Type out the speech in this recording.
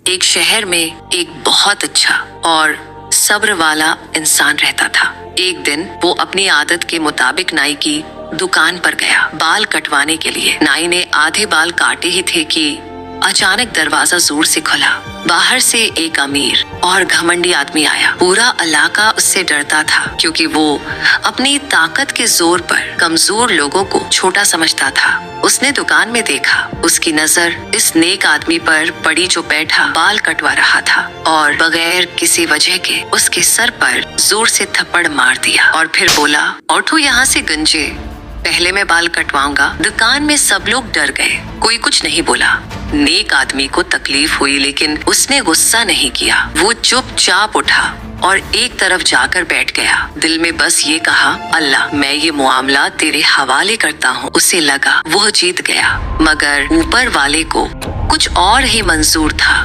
ایک شہر میں ایک بہت اچھا اور صبر والا انسان رہتا تھا۔ ایک دن وہ اپنی عادت کے مطابق نائی کی دکان پر گیا بال کٹوانے کے لیے۔ نائی نے آدھے بال کاٹے ہی تھے کہ اچانک دروازہ زور سے کھلا۔ باہر سے ایک امیر اور گھمنڈی آدمی آیا۔ پورا علاقہ اس سے ڈرتا تھا کیونکہ وہ اپنی طاقت کے زور پر کمزور لوگوں کو چھوٹا سمجھتا تھا۔ اس نے دکان میں دیکھا، اس کی نظر اس نیک آدمی پر پڑی جو بیٹھا بال کٹوا رہا تھا، اور بغیر کسی وجہ کے اس کے سر پر زور سے تھپڑ مار دیا اور پھر بولا، اٹھو یہاں سے گنجے، پہلے میں بال کٹواؤں گا۔ دکان میں سب لوگ ڈر گئے، کوئی کچھ نہیں بولا۔ نیک آدمی کو تکلیف ہوئی لیکن اس نے غصہ نہیں کیا۔ وہ چپ چاپ اٹھا اور ایک طرف جا کر بیٹھ گیا، دل میں بس یہ کہا، اللہ میں یہ معاملہ تیرے حوالے کرتا ہوں۔ اسے لگا وہ جیت گیا، مگر اوپر والے کو کچھ اور ہی منظور تھا۔